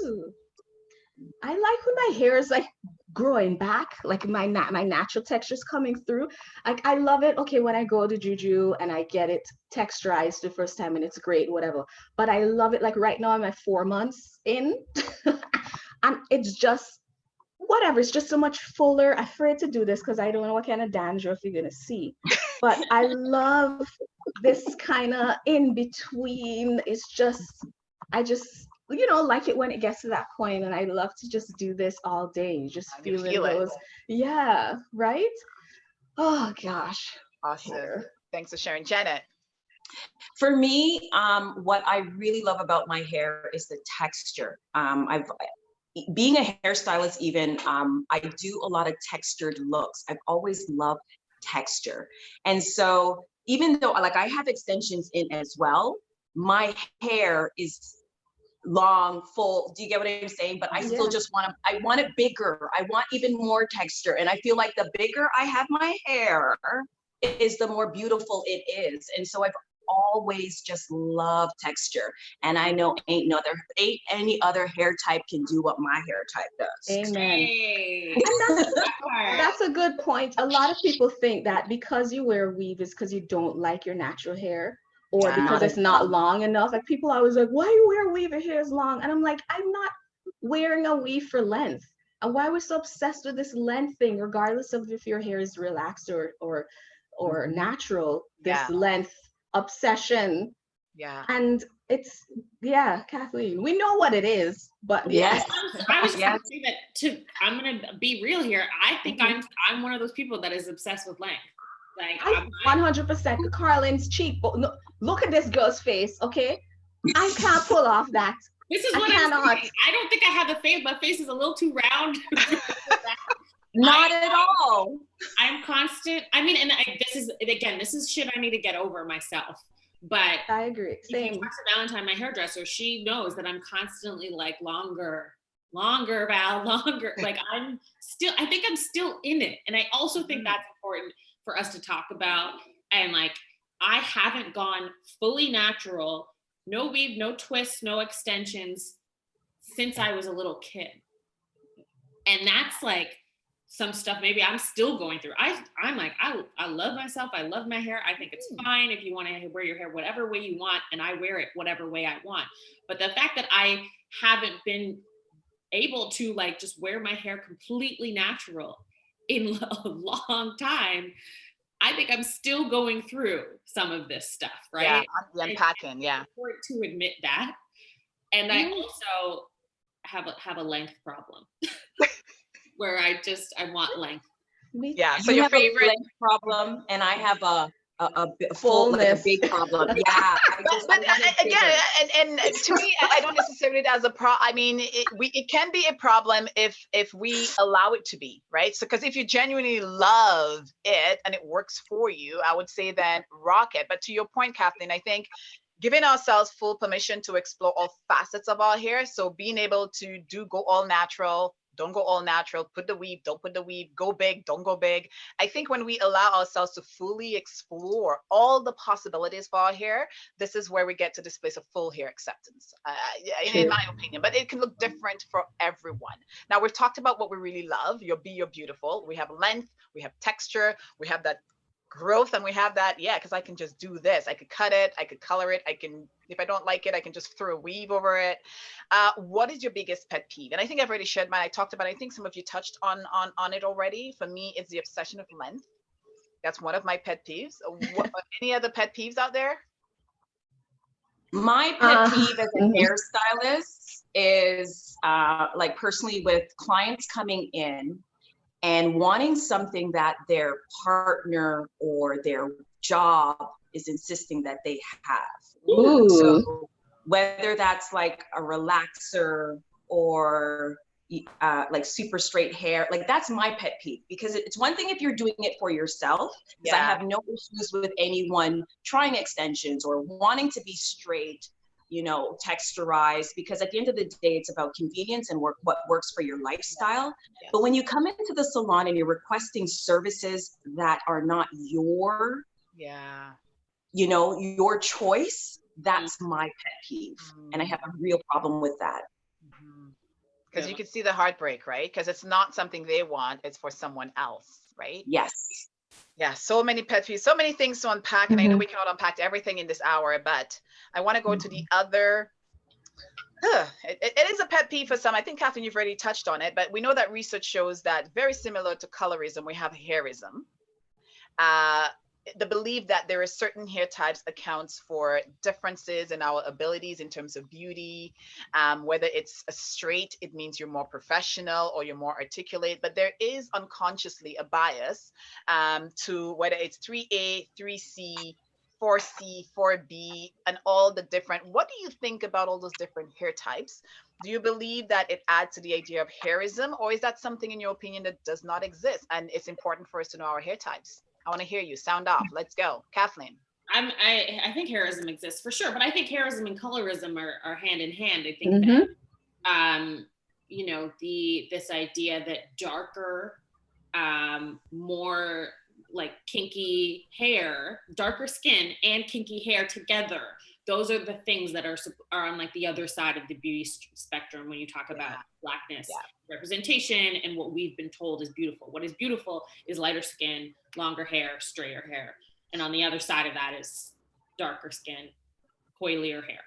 I like when my hair is like growing back, like my natural texture is coming through. Like I love it. Okay, when I go to Juju and I get it texturized the first time and it's great, whatever. But I love it. Like right now I'm at 4 months in, and it's just whatever. It's just so much fuller. I'm afraid to do this because I don't know what kind of dandruff you're gonna see. But I love this kind of in between. It's just, I just, you know, like it when it gets to that point, and I love to just do this all day. Just feeling those, yeah, right? Oh gosh. Awesome. Thanks for sharing, Janet. For me, what I really love about my hair is the texture. Being a hairstylist, even, I do a lot of textured looks. I've always loved texture. And so even though like I have extensions in as well, my hair is long, full. Do you get what I'm saying? But I still just I want it bigger. I want even more texture. And I feel like the bigger I have my hair is the more beautiful it is. And so I've always just loved texture. And I know ain't any other hair type can do what my hair type does. Amen. That's a good point. A lot of people think that because you wear weave is because you don't like your natural hair, or because it's not long enough. Like people are always like, why you wear weave? Your hair is long. And I'm like, I'm not wearing a weave for length. And why we're so obsessed with this length thing, regardless of if your hair is relaxed or natural, this length obsession. Yeah. And it's, Kathleen, we know what it is, but I was going to say that I'm going to be real here. I think I'm one of those people that is obsessed with length. Like I 100% Karlyn's cheekbone. Look at this girl's face, okay? I can't pull off that. This is what I'm saying. I don't think I have the face. My face is a little too round. Not at all. I'm constant. I mean, and this is shit I need to get over myself. But I agree. Same. If you talk to Valentine, my hairdresser, she knows that I'm constantly like longer, Val, longer. Like I think I'm still in it. And I also think that's important for us to talk about. And like, I haven't gone fully natural, no weave, no twists, no extensions since I was a little kid. And that's like some stuff maybe I'm still going through. I'm like, I love myself. I love my hair. I think it's fine if you want to wear your hair whatever way you want, and I wear it whatever way I want. But the fact that I haven't been able to like just wear my hair completely natural in a long time, I think I'm still going through some of this stuff, right? Yeah, I'm unpacking, It's important to admit that. And I also have a length problem where I want length. Yeah. So You your have a favorite. length problem, and I have a full, like a big problem. Yeah. But again, and to me, I don't necessarily as a I mean, it can be a problem if we allow it to be, right? So because if you genuinely love it and it works for you, I would say then rock it. But to your point, Kathleen, I think giving ourselves full permission to explore all facets of our hair. So being able to go all natural, don't go all natural, put the weave, don't put the weave, go big, don't go big. I think when we allow ourselves to fully explore all the possibilities for our hair, this is where we get to this place of full hair acceptance, in my opinion. But it can look different for everyone. Now, we've talked about what we really love, your beautiful. We have length, we have texture, we have that growth, and we have that, yeah, because I can just do this. I could cut it, I could color it, I can, if I don't like it, I can just throw a weave over it. What is your biggest pet peeve? And I think I've already shared mine. I talked about it. I think some of you touched on it already. For me, it's the obsession of length. That's one of my pet peeves. Any other pet peeves out there? My pet peeve as a hairstylist is like personally with clients coming in and wanting something that their partner or their job is insisting that they have. Ooh. So whether that's like a relaxer or like super straight hair, like that's my pet peeve, because it's one thing if you're doing it for yourself, because I have no issues with anyone trying extensions or wanting to be straight, you know, texturized, because at the end of the day, it's about convenience and what works for your lifestyle. Yes. But when you come into the salon and you're requesting services that are not your, you know, your choice, that's my pet peeve. And I have a real problem with that. Because you can see the heartbreak, right? Because it's not something they want, it's for someone else, right? Yes. Yeah, so many pet peeves, so many things to unpack. And I know we cannot unpack everything in this hour, but I want to go to the other. It is a pet peeve for some. I think, Kathleen, you've already touched on it, but we know that research shows that very similar to colorism, we have hairism. The belief that there are certain hair types accounts for differences in our abilities in terms of beauty. Whether it's a straight, it means you're more professional or you're more articulate, but there is unconsciously a bias to whether it's 3A, 3C, 4C, 4B, and all the different. What do you think about all those different hair types? Do you believe that it adds to the idea of hairism, or is that something in your opinion that does not exist and it's important for us to know our hair types? I want to hear you. Sound off. Let's go. Kathleen. I think hairism exists for sure, but I think hairism and colorism are hand in hand. I think that, you know, this idea that darker, more like kinky hair, darker skin and kinky hair together, those are the things that are on like the other side of the beauty spectrum when you talk about Blackness representation and what we've been told is beautiful. What is beautiful is lighter skin, longer hair, straighter hair. And on the other side of that is darker skin, coilier hair.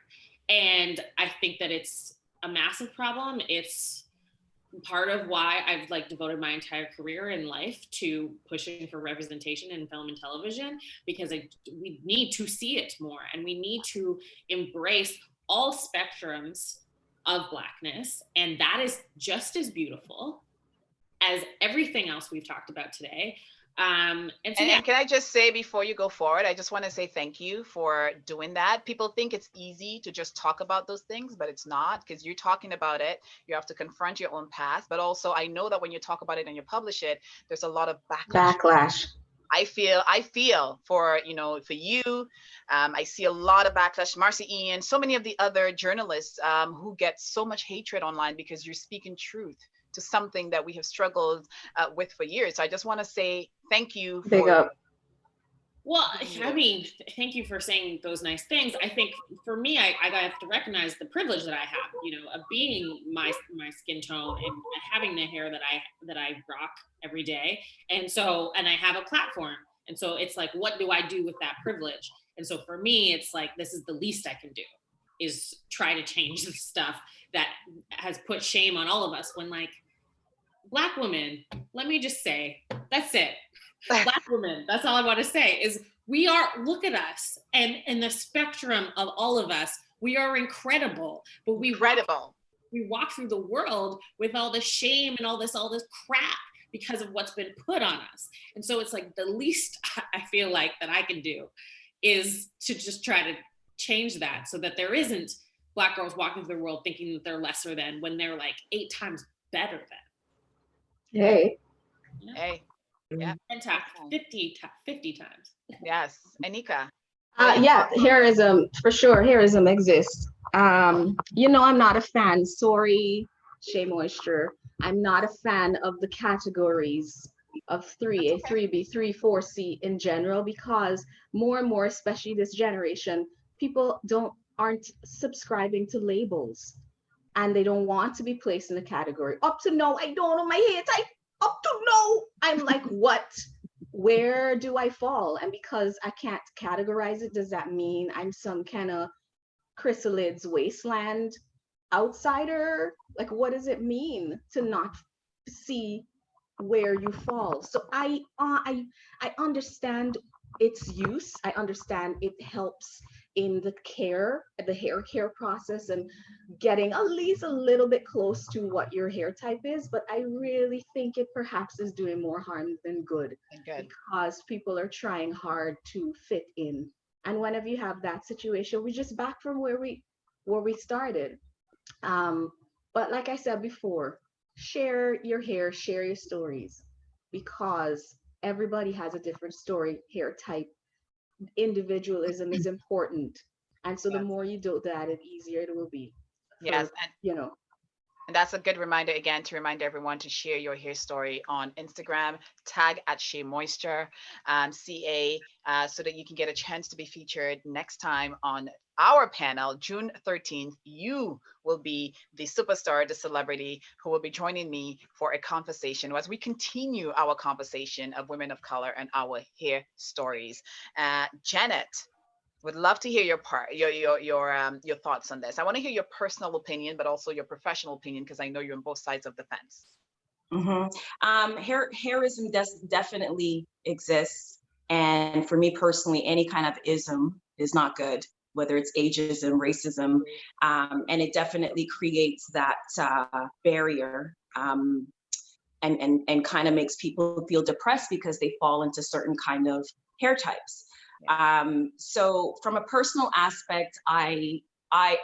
And I think that it's a massive problem. It's part of why I've like devoted my entire career in life to pushing for representation in film and television, because we need to see it more, and we need to embrace all spectrums of Blackness. And that is just as beautiful as everything else we've talked about today. And can I just say before you go forward, I just want to say thank you for doing that. People think it's easy to just talk about those things, but it's not, because you're talking about it. You have to confront your own past, but also I know that when you talk about it and you publish it, there's a lot of backlash. I feel for, you know, for you, I see a lot of backlash. Marcy Ian, so many of the other journalists who get so much hatred online because you're speaking truth to something that we have struggled with for years. So I just want to say thank you. Big up. Well, I mean, thank you for saying those nice things. I think for me, I have to recognize the privilege that I have, you know, of being my skin tone and having the hair that I rock every day. And so, and I have a platform. And so it's like, what do I do with that privilege? And so for me, it's like, this is the least I can do, is try to change the stuff that has put shame on all of us. When like, Black women, let me just say, that's it. Black women, that's all I want to say, is we are, look at us, and in the spectrum of all of us, we are incredible, but we walk through the world with all the shame and all this crap because of what's been put on us. And so it's like the least I feel like that I can do is to just try to change that so that there isn't Black girls walking through the world thinking that they're lesser than when they're like 8 times better than. Hey. You know? Hey. Yeah. 10 times, 50 times. Yes. Nneka. Yeah, hairism, for sure. Hairism exists. You know, I'm not a fan. Sorry, Shea Moisture. I'm not a fan of the categories of 3A, 3B, 3, 4C in general, because more and more, especially this generation, people aren't subscribing to labels, and they don't want to be placed in a category. Up to now, I don't know my hair type. Up to now, I'm like, what? Where do I fall? And because I can't categorize it, does that mean I'm some kind of chrysalid's wasteland outsider? Like, what does it mean to not see where you fall? So I understand its use. I understand it helps in the hair care process and getting at least a little bit close to what your hair type is. But I really think it perhaps is doing more harm than good, because people are trying hard to fit in. And whenever you have that situation, we're just back from where we started. But like I said before, share your hair, share your stories, because everybody has a different story, hair type. Individualism is important. And so the more you do that, the easier it will be. Yes. And And that's a good reminder, again, to remind everyone to share your hair story on Instagram, tag at Shea Moisture, CA, so that you can get a chance to be featured next time on our panel, June 13th. You will be the superstar, the celebrity who will be joining me for a conversation as we continue our conversation of women of color and our hair stories. Janet, would love to hear your thoughts on this. I want to hear your personal opinion, but also your professional opinion, because I know you're on both sides of the fence. Hairism definitely exists, and for me personally, any kind of ism is not good, whether it's ageism, racism, and it definitely creates that barrier, and kind of makes people feel depressed because they fall into certain kind of hair types. So from a personal aspect, I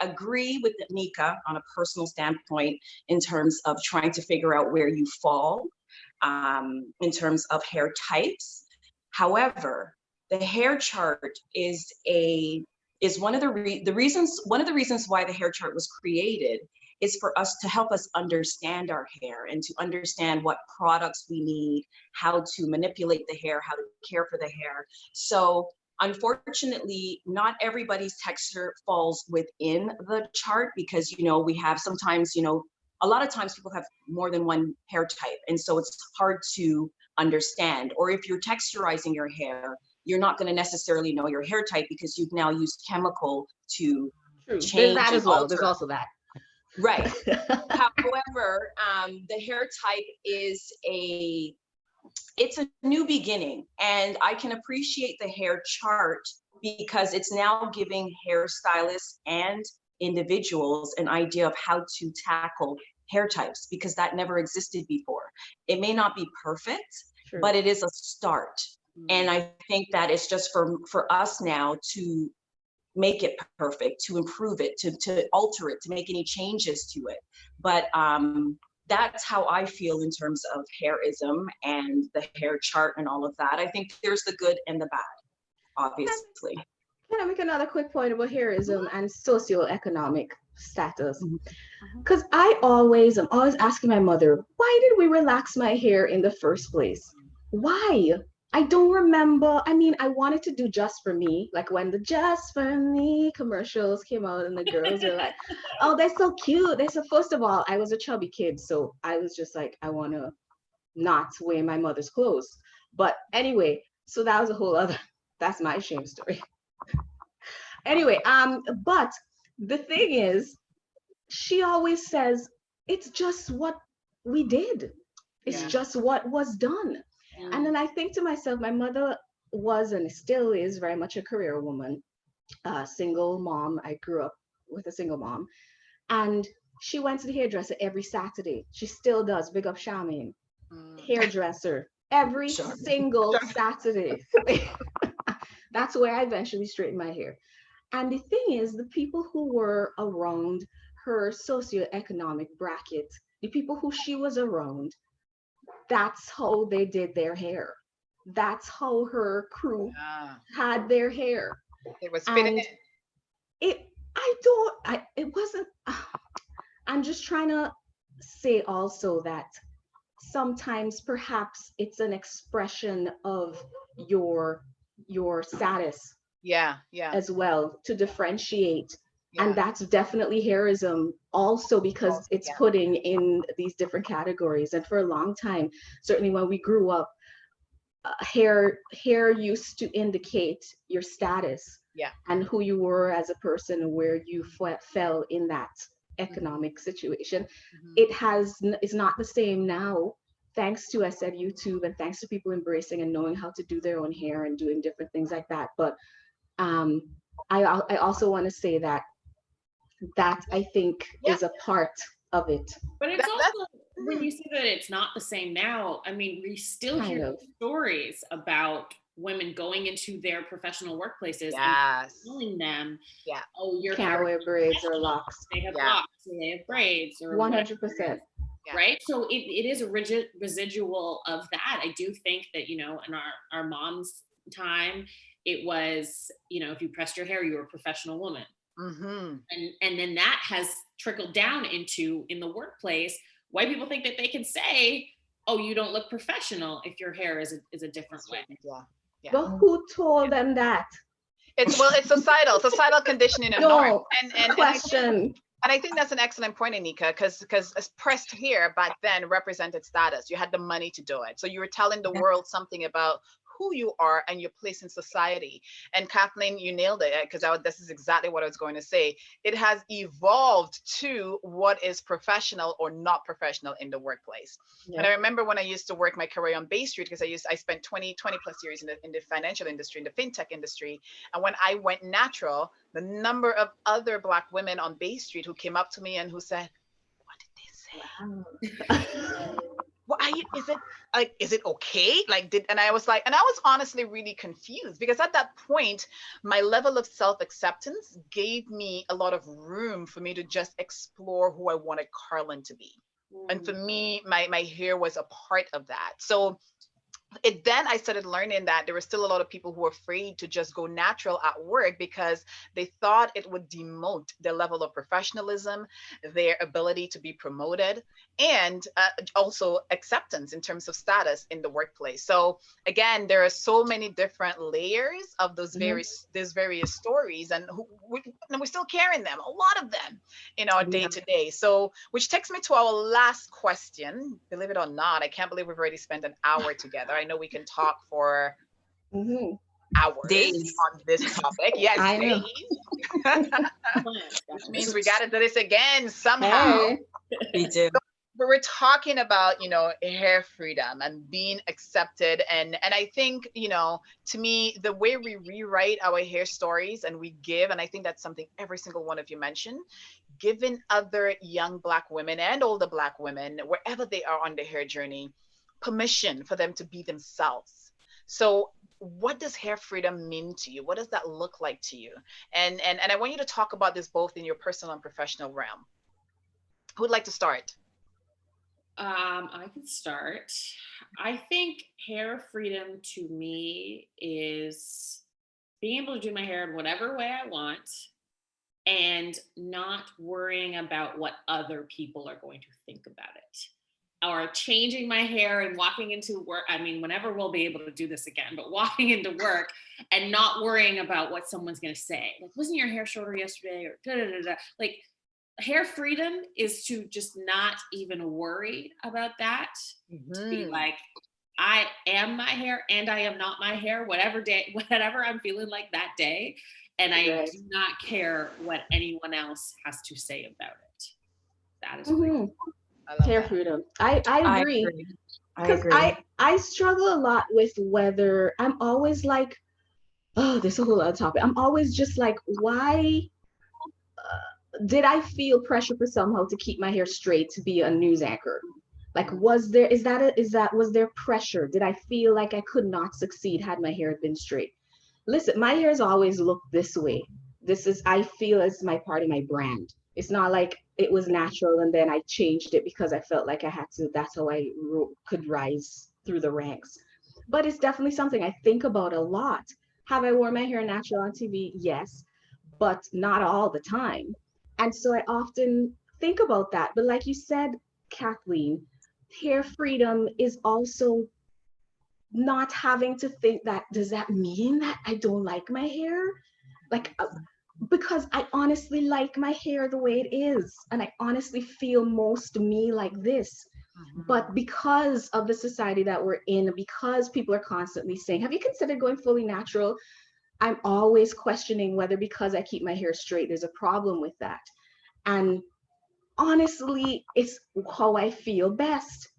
agree with Nneka on a personal standpoint in terms of trying to figure out where you fall in terms of hair types. However, the hair chart is one of the reasons why the hair chart was created is for us to help us understand our hair and to understand what products we need, how to manipulate the hair, how to care for the hair. So unfortunately, not everybody's texture falls within the chart, because, you know, we have sometimes, you know, a lot of times people have more than one hair type. And so it's hard to understand. Or if you're texturizing your hair, you're not going to necessarily know your hair type because you've now used chemical to change. There's that as well. There's also that. Right. However, the hair type is it's a new beginning, and I can appreciate the hair chart because it's now giving hairstylists and individuals an idea of how to tackle hair types, because that never existed before. It may not be perfect, but it is a start. And I think that it's just for us now to make it perfect, to improve it, to alter it, to make any changes to it. But that's how I feel in terms of hairism and the hair chart and all of that. I think there's the good and the bad, obviously. Can I make another quick point about hairism and socioeconomic status? Because I am always asking my mother, why did we relax my hair in the first place? Why? I don't remember. I mean, I wanted to do Just For Me, like when the Just For Me commercials came out and the girls are like, oh, they're so cute. First of all, I was a chubby kid, so I was just like, I want to not wear my mother's clothes. But anyway, so that was that's my shame story. Anyway, but the thing is, she always says, it's just what we did. It's just what was done. And then I think to myself, my mother was and still is very much a career woman, single mom. I grew up with a single mom. And she went to the hairdresser every Saturday. She still does. Big up Charmaine. hairdresser every single Saturday. That's where I eventually straightened my hair. And the thing is, the people who were around her socioeconomic bracket, the people who she was around, that's how they did their hair. That's how her crew had their hair. It was fitting in. It wasn't, I'm just trying to say also that sometimes perhaps it's an expression of your status as well, to differentiate. And that's definitely hairism also, because it's putting in these different categories. And for a long time, certainly when we grew up, hair used to indicate your status and who you were as a person and where you fell in that economic situation. It's not the same now, thanks to, I said, YouTube, and thanks to people embracing and knowing how to do their own hair and doing different things like that. But I also want to say that I think is a part of it. But it's also, when you say that it's not the same now, I mean, we still hear stories about women going into their professional workplaces and telling them, oh, your can't wear braids or locks. They have locks, or they have braids, or 100%. Right? So it is a residual of that. I do think that, you know, in our mom's time, it was, you know, if you pressed your hair, you were a professional woman. And then that has trickled down into, in the workplace, white people think that they can say, oh, you don't look professional if your hair is a different way. But who told them that? It's societal conditioning and norm. And question. And I think that's an excellent point, Nneka, because pressed hair back then represented status. You had the money to do it. So you were telling the world something about who you are and your place in society. And Kathleen, you nailed it, because this is exactly what I was going to say. It has evolved to what is professional or not professional in the workplace. And I remember when I used to work my career on Bay Street, because I spent 20 plus years in the financial industry, in the fintech industry. And when I went natural, the number of other Black women on Bay Street who came up to me and who said, what did they say? Is it okay? And I was honestly really confused, because at that point, my level of self-acceptance gave me a lot of room for me to just explore who I wanted Karlyn to be. And for me, my hair was a part of that. So then I started learning that there were still a lot of people who were afraid to just go natural at work, because they thought it would demote their level of professionalism, their ability to be promoted, and also acceptance in terms of status in the workplace. So again, there are so many different layers of those various stories, and we're still carrying them, a lot of them, in our day to day. So, which takes me to our last question. Believe it or not, I can't believe we've already spent an hour together. I know we can talk for hours on this topic. Yes, days. Which means we got to do this again somehow. We do. But we're talking about, you know, hair freedom and being accepted. And I think, you know, to me, the way we rewrite our hair stories and we give, and I think that's something every single one of you mentioned, giving other young Black women and older Black women, wherever they are on their hair journey, permission for them to be themselves. So what does hair freedom mean to you? What does that look like to you? And I want you to talk about this both in your personal and professional realm. Who would like to start? I can start. I think hair freedom to me is being able to do my hair in whatever way I want and not worrying about what other people are going to think about it. Or changing my hair and walking into work. I mean, whenever we'll be able to do this again, but walking into work and not worrying about what someone's going to say. Like, wasn't your hair shorter yesterday? Or da, da, da, da. Like, hair freedom is to just not even worry about that. To be like, I am my hair and I am not my hair, whatever I'm feeling like that day. And I do not care what anyone else has to say about it. That is freedom. Hair freedom. I agree. Because I struggle a lot with whether I'm always like, oh, this is a whole other topic. I'm always just like, why did I feel pressure for somehow to keep my hair straight to be a news anchor? Like, was there, was there pressure? Did I feel like I could not succeed had my hair been straight? Listen, my hair has always looked this way. This is, I feel, it's my part of my brand. It's not like it was natural and then I changed it because I felt like I had to. That's how I could rise through the ranks. But it's definitely something I think about a lot. Have I worn my hair natural on TV? Yes, but not all the time. And so I often think about that. But like you said, Kathleen, hair freedom is also not having to think that, does that mean that I don't like my hair? Like, because I honestly like my hair the way it is. And I honestly feel most me like this. But because of the society that we're in, because people are constantly saying, have you considered going fully natural? I'm always questioning whether because I keep my hair straight, there's a problem with that. And honestly, it's how I feel best.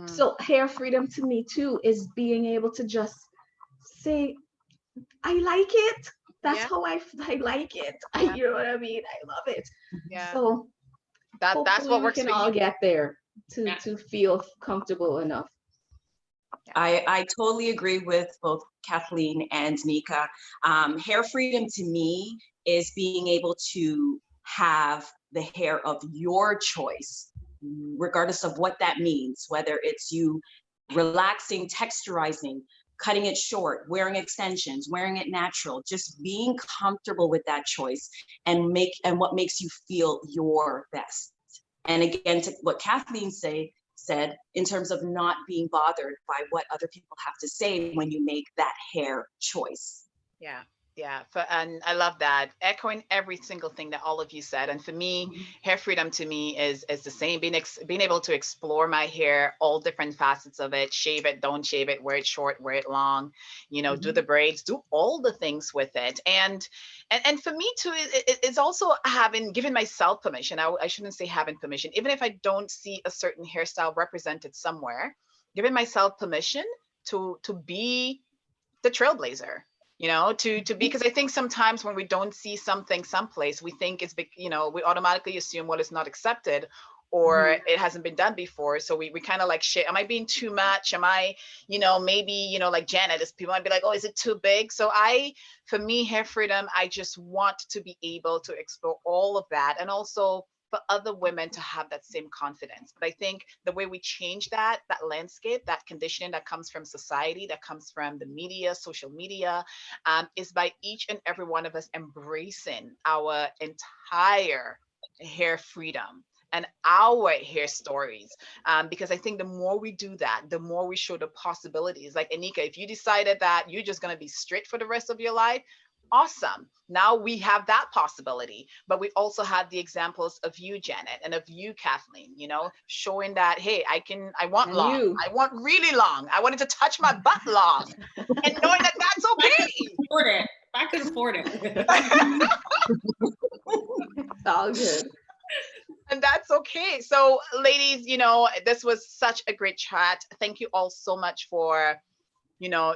So hair freedom to me too is being able to just say, I like it. That's how I like it. You know what I mean? I love it. Yeah. So that's what works we can for all you. get there to feel comfortable enough. I totally agree with both Kathleen and Nneka. Hair freedom to me is being able to have the hair of your choice, regardless of what that means, whether it's you relaxing, texturizing, cutting it short, wearing extensions, wearing it natural, just being comfortable with that choice and what makes you feel your best. And again, to what Kathleen said in terms of not being bothered by what other people have to say when you make that hair choice. Yeah. Yeah, and I love that, echoing every single thing that all of you said. And for me, hair freedom to me is the same. Being able to explore my hair, all different facets of it, shave it, don't shave it, wear it short, wear it long, do the braids, do all the things with it. And for me too, it's also giving myself permission. I shouldn't say having permission, even if I don't see a certain hairstyle represented somewhere, giving myself permission to be the trailblazer. To be, because I think sometimes when we don't see something someplace, we think it's big, we automatically assume, well, it's not accepted or it hasn't been done before. So we kind of like, shit, am I being too much? Am I, maybe, like Janet, people might be like, oh, is it too big? So for me, hair freedom, I just want to be able to explore all of that. And also for other women to have that same confidence. But I think the way we change that landscape, that conditioning that comes from society, that comes from the media, social media, is by each and every one of us embracing our entire hair freedom and our hair stories. Because I think the more we do that, the more we show the possibilities. Like Nneka, if you decided that you're just going to be straight for the rest of your life, awesome. Now we have that possibility, but we also have the examples of you, Janet, and of you, Kathleen, showing that, hey, I want long. I want really long. I wanted to touch my butt long, and knowing that that's okay. I could afford it. It's all good. And that's okay. So ladies, this was such a great chat. Thank you all so much for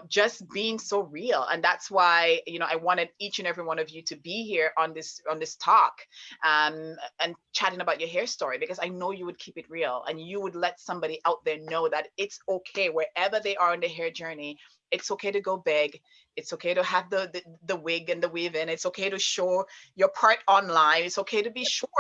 just being so real. And that's why, I wanted each and every one of you to be here on this talk, and chatting about your hair story, because I know you would keep it real and you would let somebody out there know that it's okay wherever they are on their hair journey. It's okay to go big. It's okay to have the wig and the weave in. It's okay to show your part online. It's okay to be short.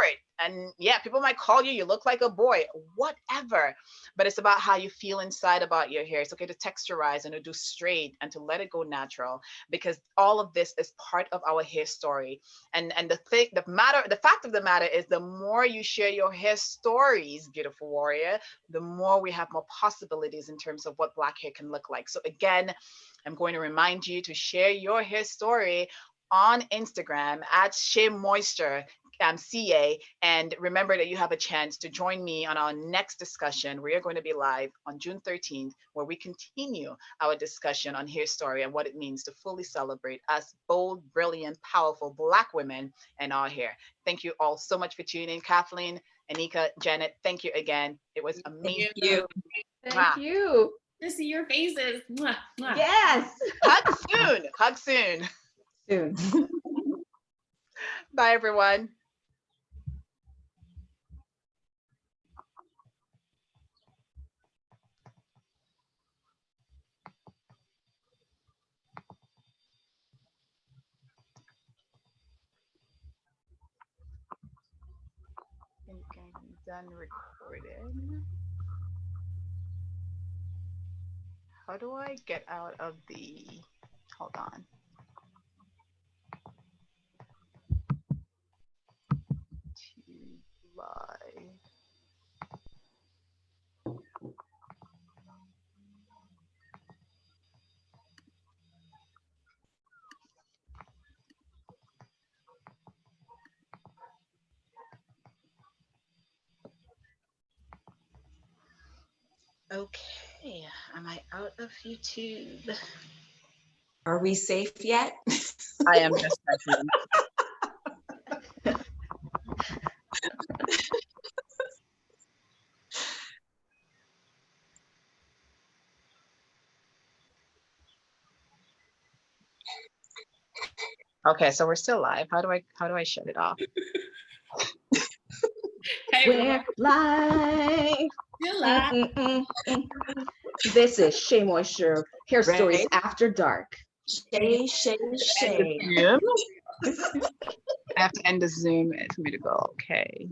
And yeah, people might call you look like a boy, whatever. But it's about how you feel inside about your hair. It's okay to texturize and to do straight and to let it go natural, because all of this is part of our hair story. And the fact of the matter is, the more you share your hair stories, beautiful warrior, the more we have more possibilities in terms of what Black hair can look like. So again, I'm going to remind you to share your hair story on Instagram at Shea Moisture, CA. And remember that you have a chance to join me on our next discussion. We are going to be live on June 13th, where we continue our discussion on hair story and what it means to fully celebrate us bold, brilliant, powerful Black women and our hair. Thank you all so much for tuning in. Kathleen, Nneka, Janet, thank you again. It was amazing. Thank you. To see your faces. Mwah, mwah. Yes. Hug soon. Hug soon. Soon. Bye, everyone. done recording. How do I get out of the, hold on. To live. Okay, am I out of YouTube? Are we safe yet? I am just checking. Okay, so we're still live. How do I shut it off? Hey, We're live. still live. This is Shea Moisture, Hair Stories Right. After Dark. Shea, Shea, Shea. I have to end the Zoom for me to go. Okay.